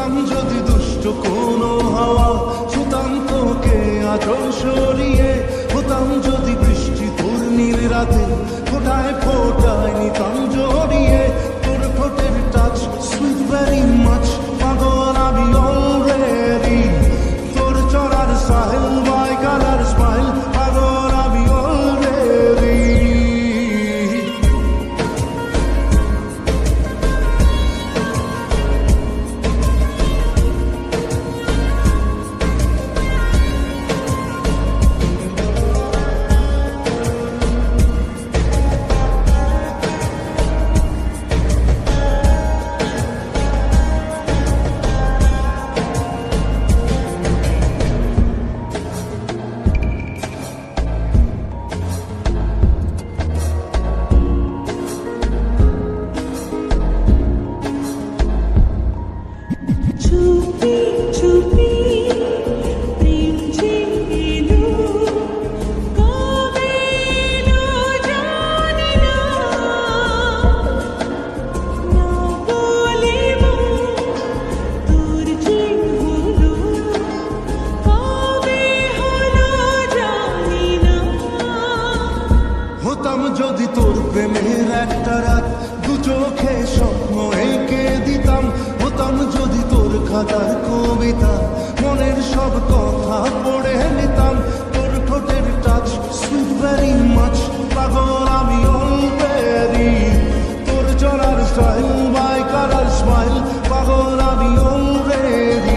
হতাম যদি দুষ্ট কোনো হাওয়া, ছুতাম তোকে আঁচল সরিয়ে। হতাম যদি বৃষ্টি তোর নীল রাতে, ফোটায় ফোটায় নিতাম জড়িয়ে। তোর ঠোঁটের টাচ সুইট ভেরি মাচ, পাগল আমি অলরেডি। তোর চড়ার সাহেল বাই কালার স্মাইল, পাগল আমি অলরেডি। হতাম যদি তোর প্রেমের একটা রাত, দু চোখে স্বপ্ন এঁকে দিতাম। হতাম যদি তোর খাতার কবিতা, মনের সব কথা পড়ে নিতাম। তোর ঠোঁটের টাচ সুইট ভেরি মাচ, পাগল আমি অলরেডি। তোর চলার স্টাইল বাই কালার স্মাইল, পাগল আমি অলরেডি।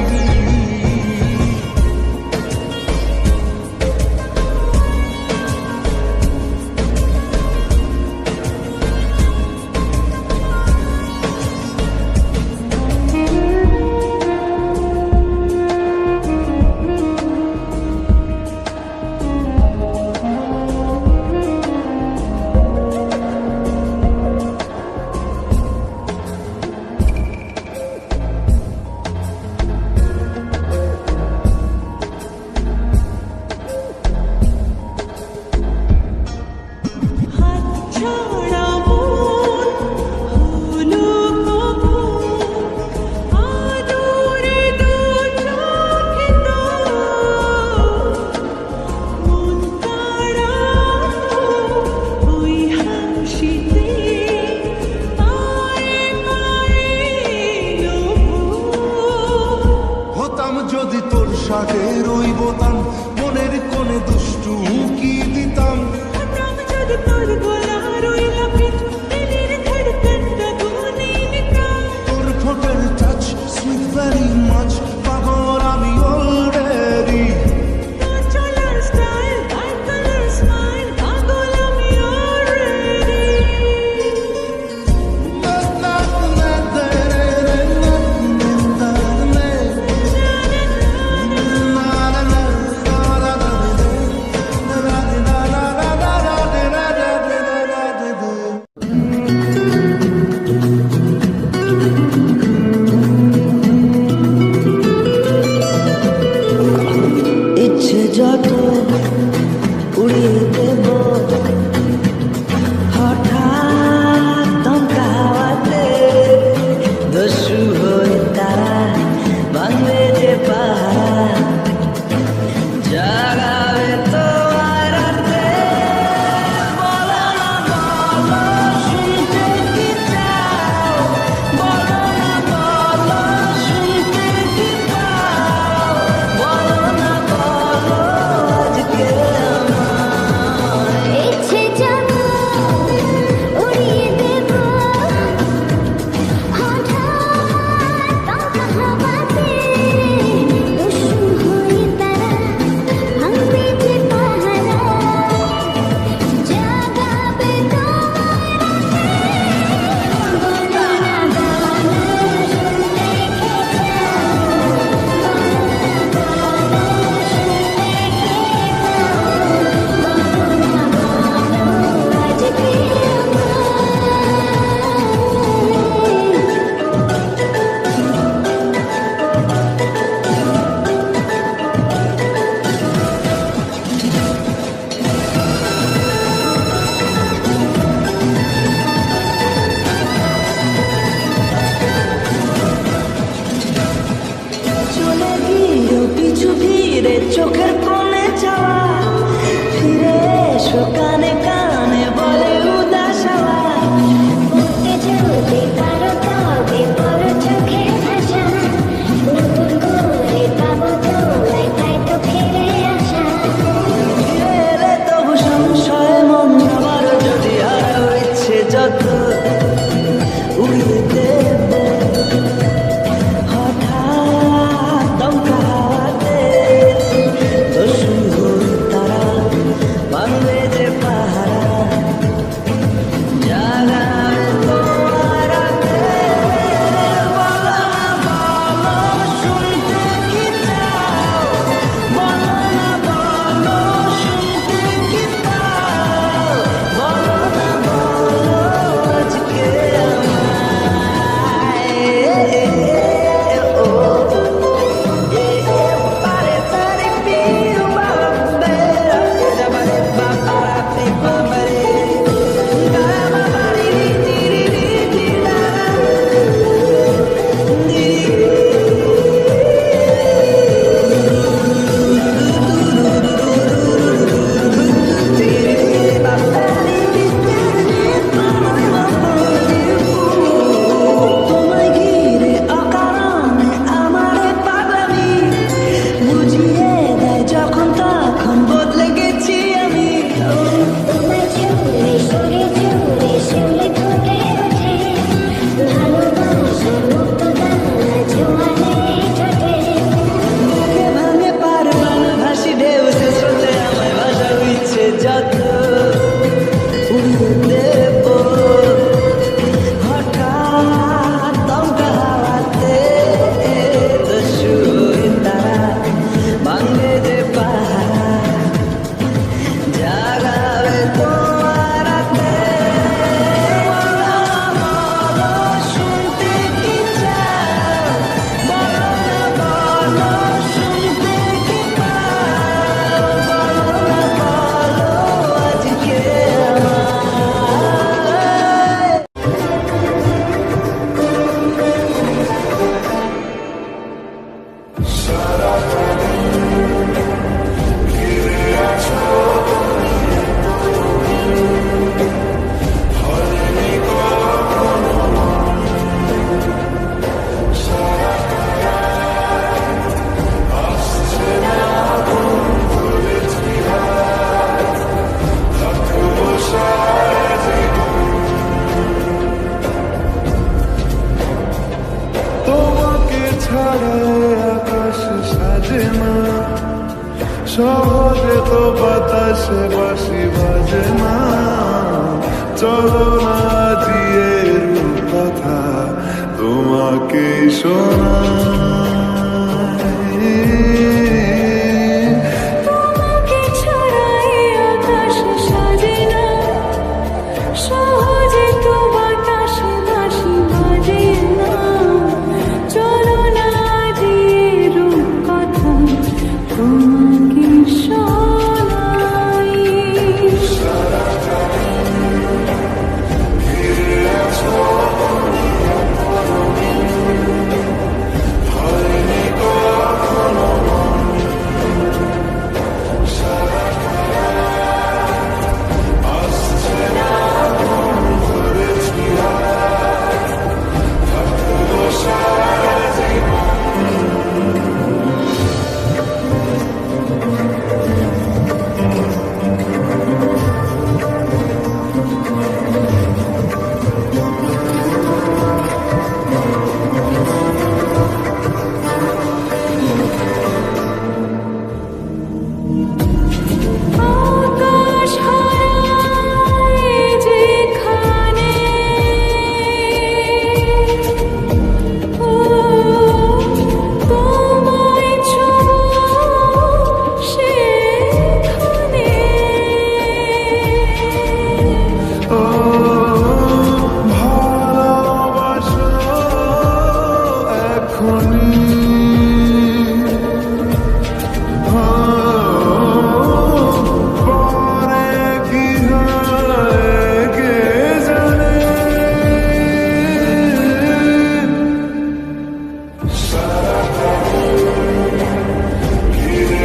যদি তোর শাকের ওই বোতাম, মনের কোণে দুষ্টু উকি দিতাম। যদি তোর গলার ওই লকেট, দিলের ধড়কনটা গুনে নিতাম। তোর ঠোঁটের টাচ সুইট ভেরি মাচ, পাগল আমি অলরেডি। তোর চলার স্টাইল বাই কালার স্মাইল, পাগল আমি অলরেডি। না চোখের কোণে যাওয়া, ফিরে এসো কানে কানে বলে উদাস আওয়াজ। বলতে যদি পারো তবে বড় চোখে ভাষা, নতুন করে পাবো তোমায় তাই তো ফিরে আসা। ফিরে এলে তবু সংশয় মন আমার, যদি হারাও ইচ্ছে যত উড়িয়ে দেব হঠাৎ দমকা হাওয়াতে। দস্যু হই তারা ভাঙবে যে পাহারা, জাগাবে তোমার রাতে। বলো না বলো শুনতে কি চাও, বলো না বলো শুনতে কি পাও, বলো না বলো আজকে তোমায় ঘিরে অকারণে আমারে পাগলামি বুঝিয়ে দেয় যখন তখন বদলে গেছি আমি। তোমার চুলে সরে চুলে শিউলি ফুটে ওঠে, ভালোবাসার মুক্ত দানা জোয়ারে ঠোঁটে। বুকে ভাঙে পারবান ভাসি ঢেউতে স্রোতে আমায় ভাসার ইচ্ছে যত উড়িয়ে দেব হঠাৎ দমকা হাওয়াতে। দস্যু হই তারা ভাঙবে যে পাহারা, জাগাবে তোমার রাতে। বলো না বলো শুনতে কি চাও, বলো না বলো শুনতে কি পাও, বলো না বলো আজকে আমায়। তোমাকে ছাড়া আকাশ সাজে না, সহজে তো বাতাসে বাঁশি বাজে না। চলো না দিয়ে কথা তোমাকে শোনাই। তোমাকে ছাড়াই আকাশ সাজে না, সহজে তো বাতাসে বাঁশি বাজে না। চলো না দিয়ে রূপকথা তোমাকে শোনাই। আকাশ হারায় যেখানে, ও তোমায় ছোঁয়া সেখানে। ও ভালোবাসো এখনই, পরে কি হয় কে জানে। ঘিরে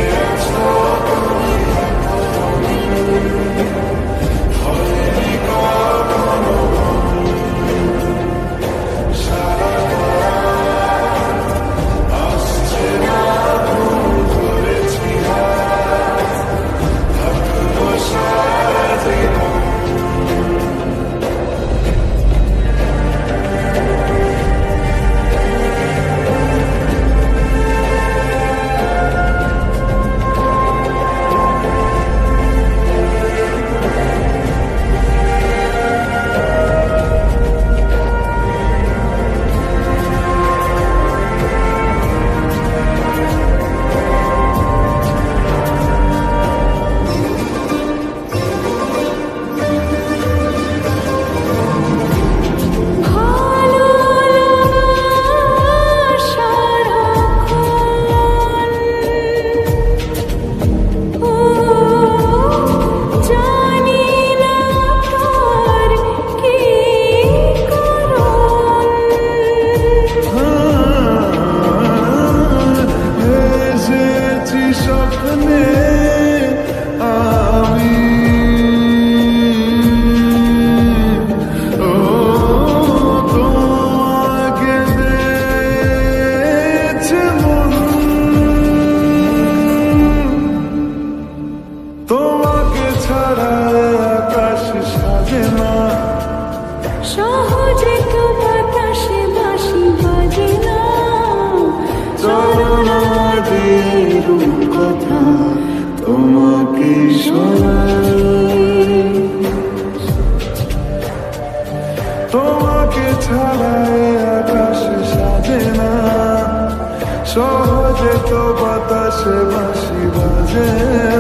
সহজে তো বাতাসে বাঁশি বাজে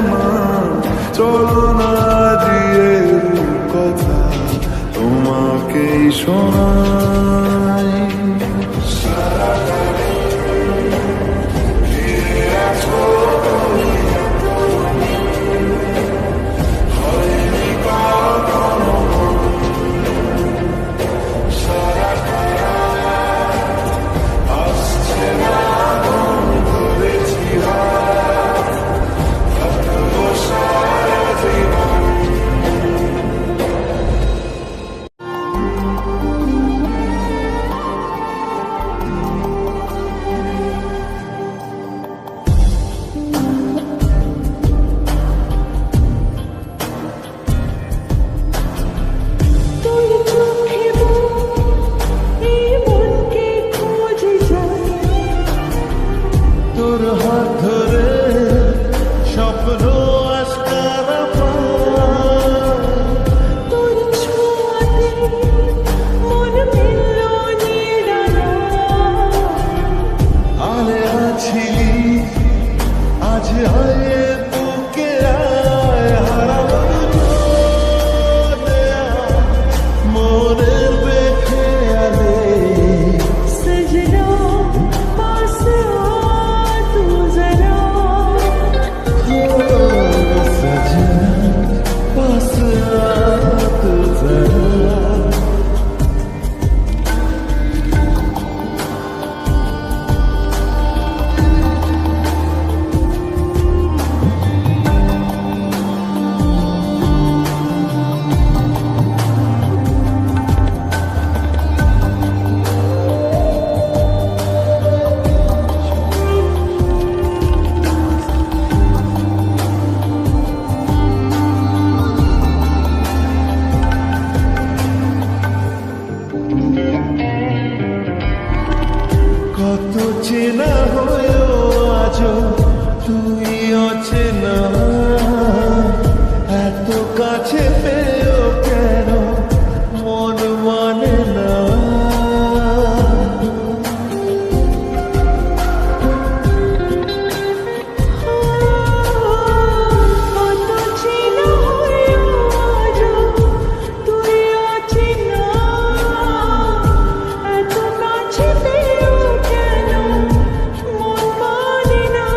মা, চলো না দিয়ে কথা তোমাকেই শোনাই। তোর চোখে এই মনকে খোঁজে যায়, তোর হাত ধরে স্বপ্ন আস্কারা পায়, তোর ছোঁয়াতে মন মিলল নিরালা। আরে আছি আজ আয়ে বুকে আয়, হারাবো মনের বেখেয়ালে। सजना पास आ तू जरा, सजना पास आ तू जरा। কত চেনা হয়েও আজ তুই অচেনা, এত কাছে পেয়েও কেন মন মানে না। কত চেনা হয়েও আজ তুই অচেনা, এত কাছে পেয়েও কেন মন মানে না।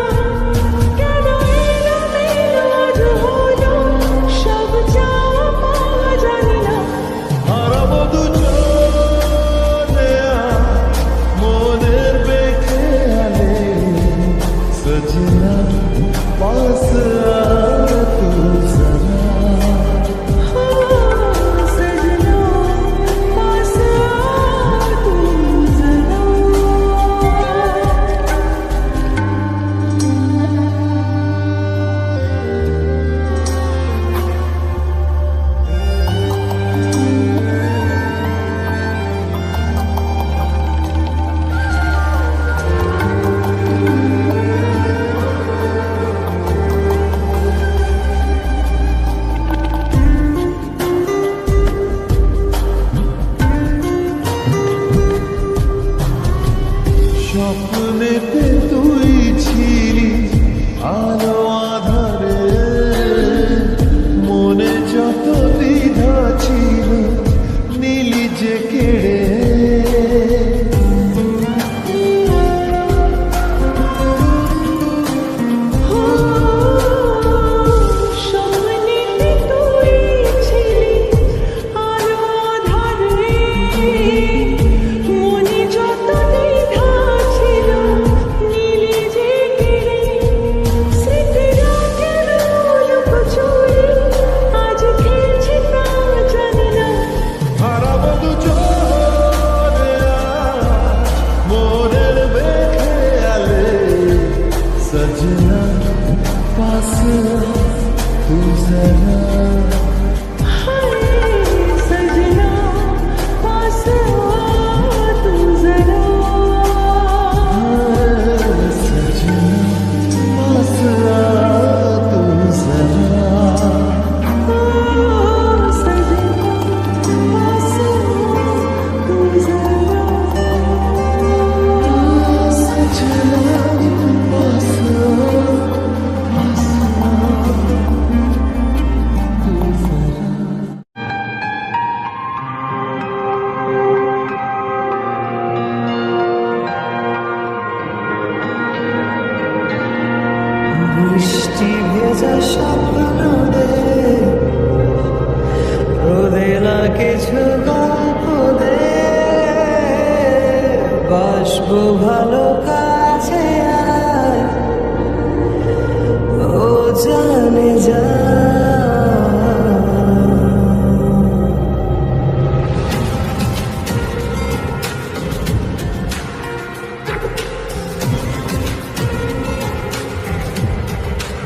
কেন এলোমেলো আজ হলো সব চাওয়া পাওয়া, জানি না। হারাবো দুজনে আজ মনের বেখেয়ালে, সजना पास आ तू जरा। सजना पास आ तू जरा। স্বপ্নেতে তুই ছিলি আলো আধারে, মনে যত দ্বিধা ছিল নীলি যে কেড়ে। স্বপ্নেতে তুই ছিলি আলো আঁধারে, মনে যত দ্বিধা ছিল নীলি যে কেড়ে। স্মৃতিরা ভালো কাছে আয়, ও জানে যা।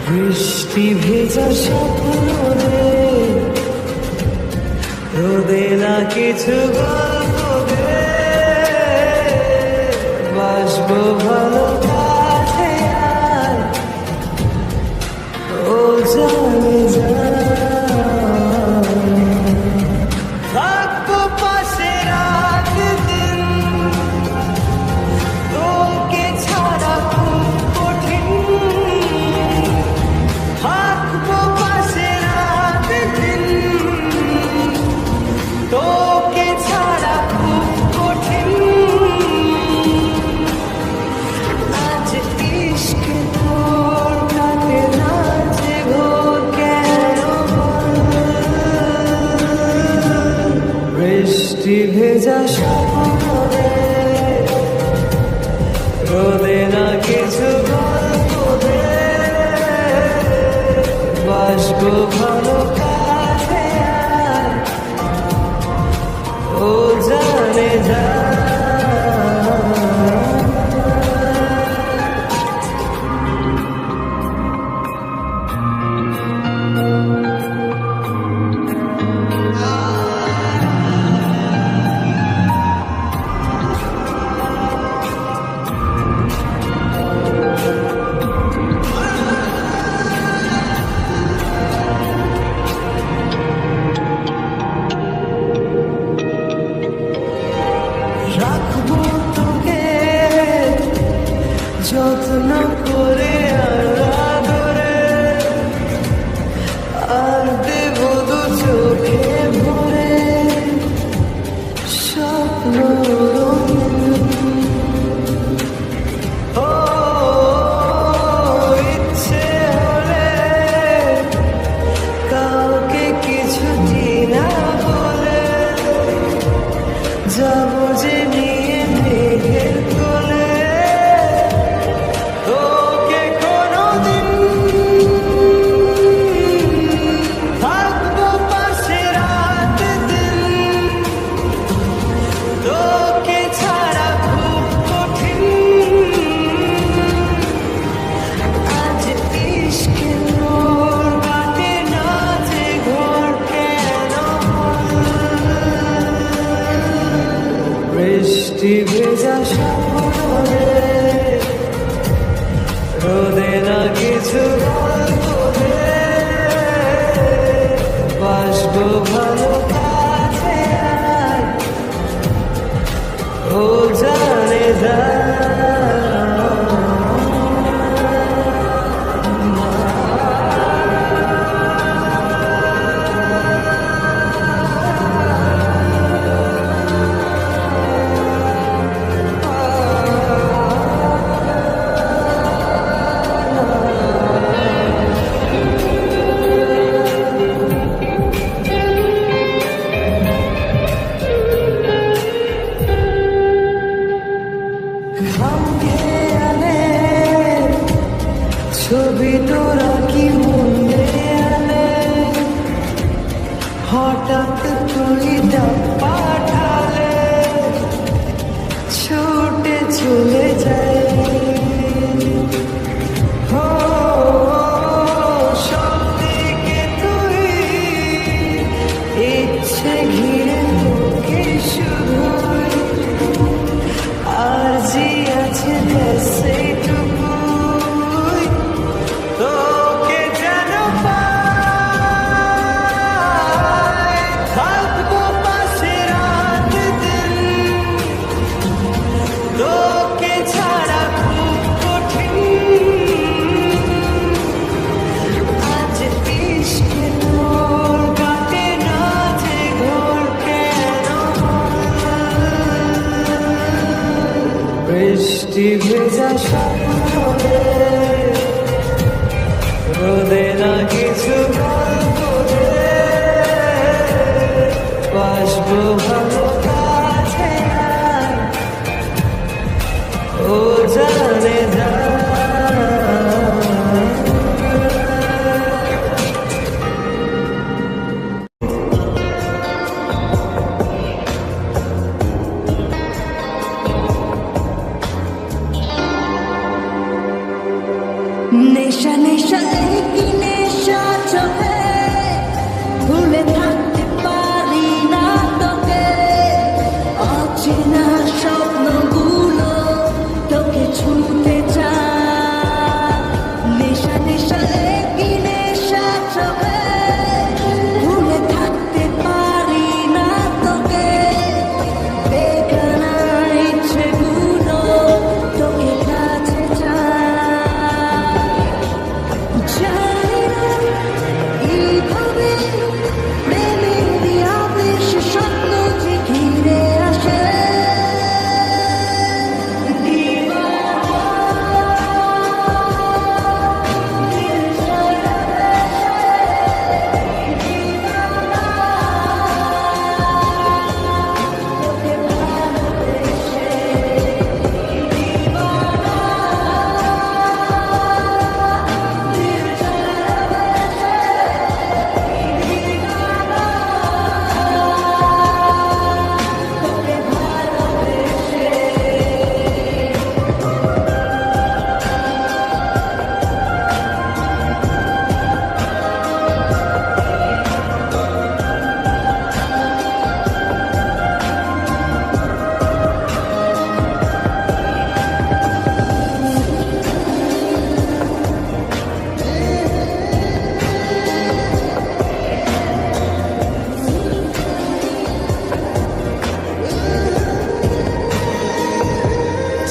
বৃষ্টি ভেজা স্বপ্ন রে, রোদে না কিছু গল্প রে, বাসবো ভালো কাছে আয়, ও জানে যা। থাকবো পাশে রাত দিন, তোকে ছাড়া খুব কঠিন। থাকবো পাশে রাত দিন, তোকে ছাড়া খুব কঠিন। আজ ইশকে তোর কাটে না যে ঘোর কেন বল? বৃষ্টি ভেজা স্বপ্ন রে, রোদে না কিছু গল্প রে, বাসবো ভালো কাছে আয়, ও জানে যা। রাখবো তোকে যত্ন করে আর আদরে, আর দেব দু চোখে ভরে স্বপ্ন রঙিন। ও ইচ্ছে হলে কাউকে কিছু না বলে যাবো যে নিয়ে মেঘের কোলে, তোকে কোনোদিন। থাকবো পাশে রাত দিন, তোকে ছাড়া খুব কঠিন। আজ ইশকে তোর কাটে না যে ঘোর কেন বল? বৃষ্টি ভেজা স্বপ্ন রে, রোদে না কিছু গল্প রে, বাসবো ভালো কাছে আয়, ও জানে যা। ছবি তোরা কি মনে আনে, হঠাৎ তুই ডাক পাঠালে ছুটে চলে যাই। ও সব দিকে তুই ইচ্ছে ঘিরে তোকে শুধু, আর জি আছে সেইটুকু তোকে যেন পাই। থাকবো পাশে রাত দিন, তোকে ছাড়া খুব কঠিন। আজ ইশকে তোর কাটে না যে ঘোর কেন বল? বৃষ্টি ভেজা স্বপ্ন রে, রোদে না কিছু গল্প রে, বাসবো ভালো কাছে আয়, ও ও জানে যা নেশা নেশা কি নেশা চোখে ভুলে থাকতে পারি না তোকে অচেনা স্বপ্নগুলো তোকে ছুঁতে চায় নেশা নেশা কি নেশা চোখে ভুলে থাকতে পারি না তোকে বেগানা ইচ্ছেগুলো তোকে কাছে চায় জানি না এইভাবে প্রেমের আবেশ স্বপ্ন যে ঘিরে আসে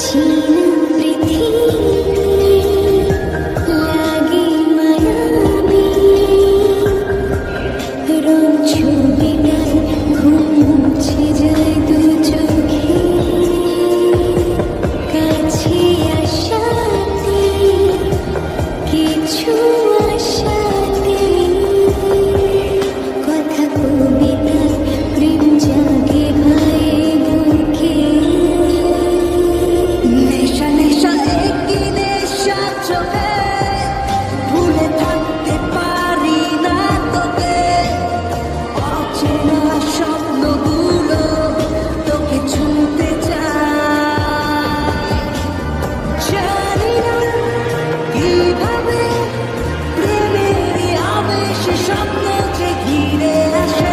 চীনা পৃথিবী লাগে মায়াবী রং ছবিটায় ঘুম মুছে যায় দু চোখে কাছে আসাতে কিছু আশাতে কথা কবিতায় প্রেম জাগে গায়ে বুকে নেশা নেশা কি নেশা চোখে ভুলে থাকতে পারি না তোকে অচেনা স্বপ্নগুলো তোকে ছুঁতে চায় জানি না কিভাবে প্রেমের আবেশ স্বপ্ন যে ঘিরে আসে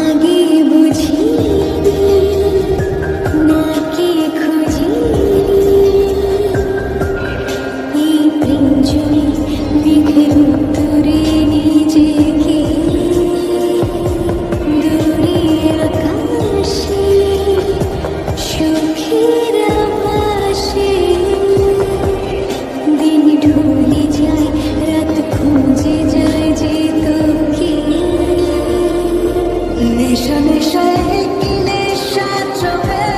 আগে বুঝিনি নাকি খুঁজিনি এই প্রেম জুড়ে মেঘের উত্তরে নিজেকে দূরে আকাশে সুখের আভাসে দিন ঢলে যায় রাত খুঁজে যায় যে তোকে নেশা নেশা কি নেশা চোখে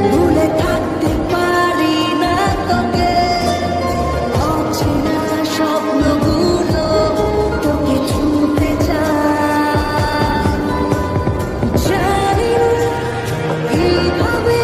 ভুলে থাকতে পারি না তোকে অচেনা স্বপ্নগুলো তোকে ছুঁতে চায় জানি না কিভাবে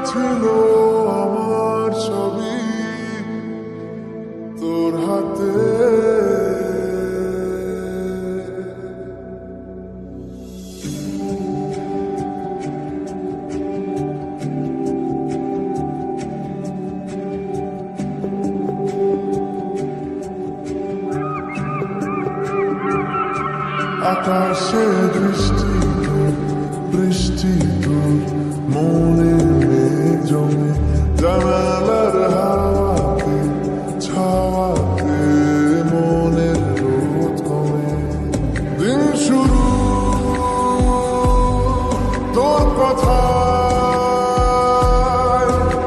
ছিল আমার ছবি তোর হাতে আকাশে দৃষ্টি বৃষ্টি তোর মনে মেঘ জমে জানালার হাওয়াতে ছাওয়াতে মনের রোদ কমে দিন শুরু তোর কথা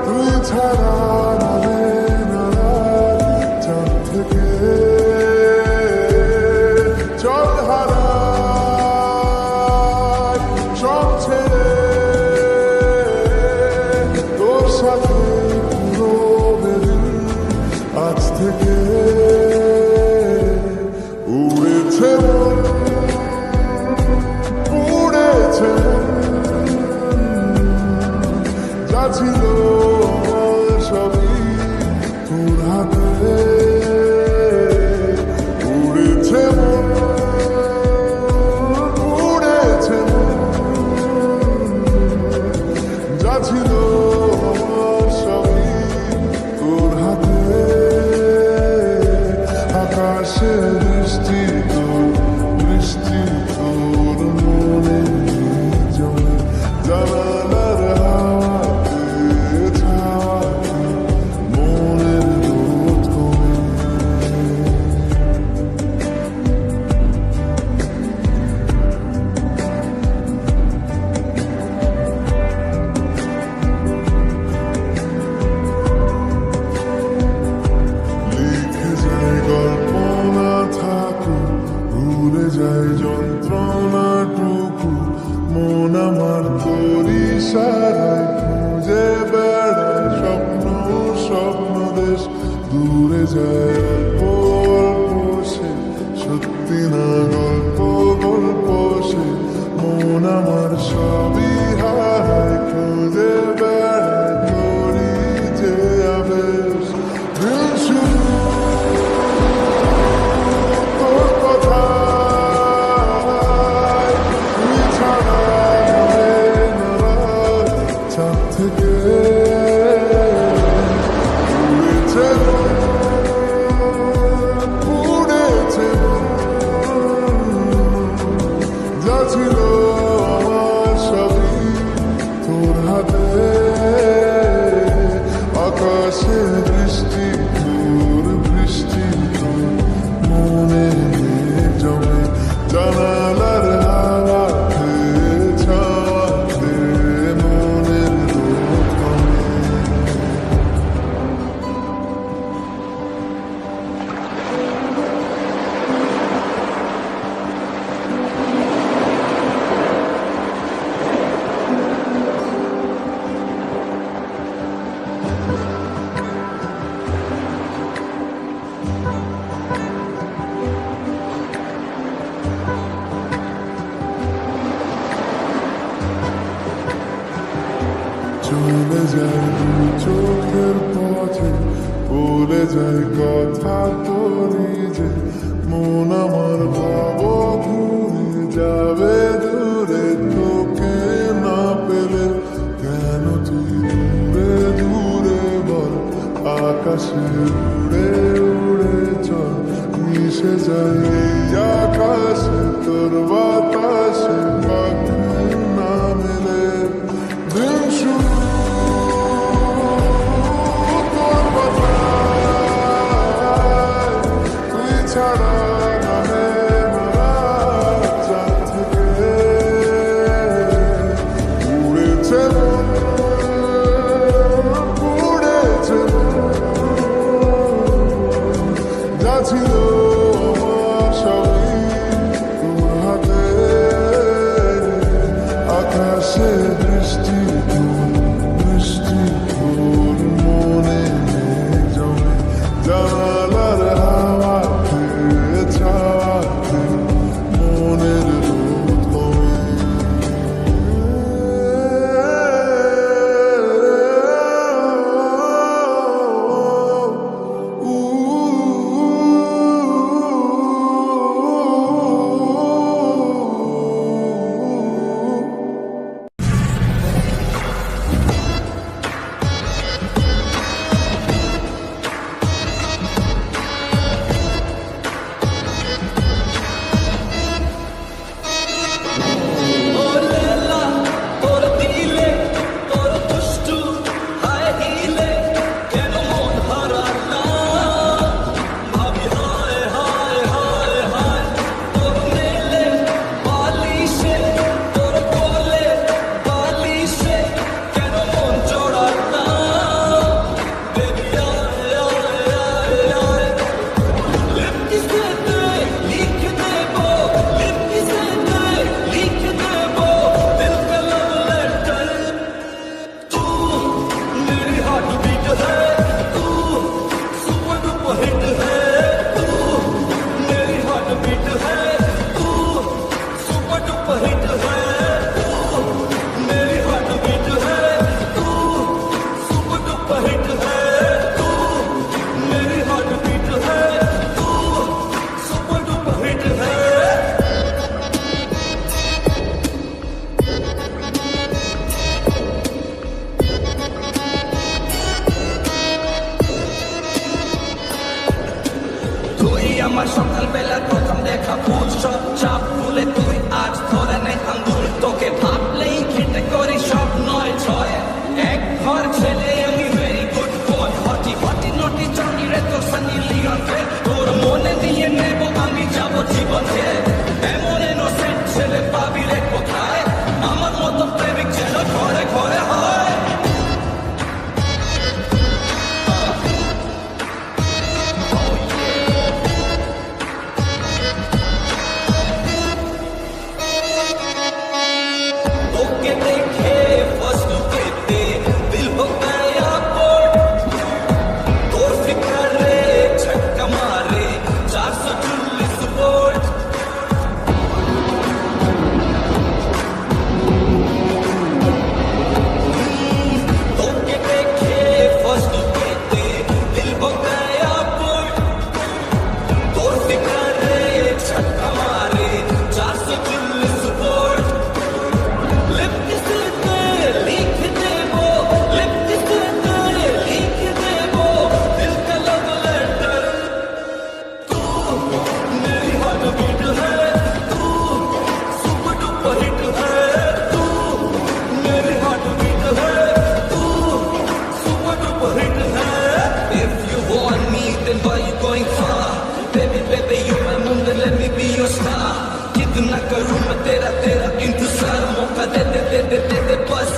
তুই ছাড়া নামে নারাজ চাঁদ থেকে চল হারাই সব ছেড়ে তোর সাথে পুরো বেদিন আজ থেকে উড়েছে মন উড়েছে মন যা ছিল আমার সবই তোর হাতে উড়েছে মন উড়েছে মন যা ছিল আমার সবই তোর হাতে আকাশে বৃষ্টি তোর মনে জমে জানালার হাওয়াতে ছাওয়াতে মনের রোদ কমে লিখে যায় গল্প না থাকুক ভুলে যায় যন্ত্রণাটুকু মন আমার তোরই সারায় খুঁজে বেড়ায় স্বপ্ন স্বপ্ন দেশ দূরে যায় অল্প সে সত্যি না গল্প গল্প সে মন আমার সবই হারায় খুঁজে বেড়ায় তোরই যে আবেশ দিন শুরু তোর কথা তুই ছাড়া নামে নারাজ চাঁদ থেকে উড়েছে মন উড়েছে মন যা ছিল আমার সবই তোর হাতে আকাশে বৃষ্টি তোর মনে মেঘ জমে জানালার হাওয়াতে ছাওয়াতে মনের রোদ কমে চলে যায় দু চোখের পথে বলে যায় কথা তোরই যে মন আমার ভাব ঘুরে যাবে দূরে তোকে না পেলে কেন তুই দূরে দূরে বল আকাশে উড়ে উড়ে চল মিশে যায় এই আকাশে তোর বাতাসে পাখি না মেলে দিন শুরু তোর কথায় তুই ছাড়া নামে নারাজ চাঁদ থেকে উড়েছে মন উড়েছে মন যা ছিল আমার সবই তোর হাতে আকাশে বৃষ্টি তোর মনে মেঘ জমে জানালার হাওয়াতে ছাওয়াতে মনের রোদ কমে আমার সকালবেলা প্রথম দেখা ভুল সব চাপ ভুলে তুই আজ ধরে নে আঙ্গুল তোকে ভাবলেই খেটে করি সব নয় ছয় এক ঘর ছেলে আমি ভেরি গুড বয় হটি হটি নটি জনি রে তোর সানি লিওন ফে তোর মনে দিয়ে নেব আমি যাব জীবনে এমন ইনোসেন্ট ছেলে পাবি রে কোথায় আমার মতো প্রেমিক যেন ঘরে ঘরে হয় তোকে দেখে ফার্স্ট লুকেতে দিল হো গয়া পোর্ট তোর ফিকারে ছক্কা মারে 440 ভোল্ট তোকে দেখে ফার্স্ট লুকেতে দিল হো গয়া পোর্ট তোর ফিকারে ছক্কা মারে 440 ভোল্ট लिख देबो दिल का लव लेटर तू मेरी हार्ट बीट है तू सुपर डुपर हिट है तू मेरी हार्ट बीट है तू सुपर डुपर हिट है if you want me then why you going far baby baby you my moon then let me be your star कितना करूं मैं तेरा तेरा इंतजार मौका दे दे दे दे दे दे बस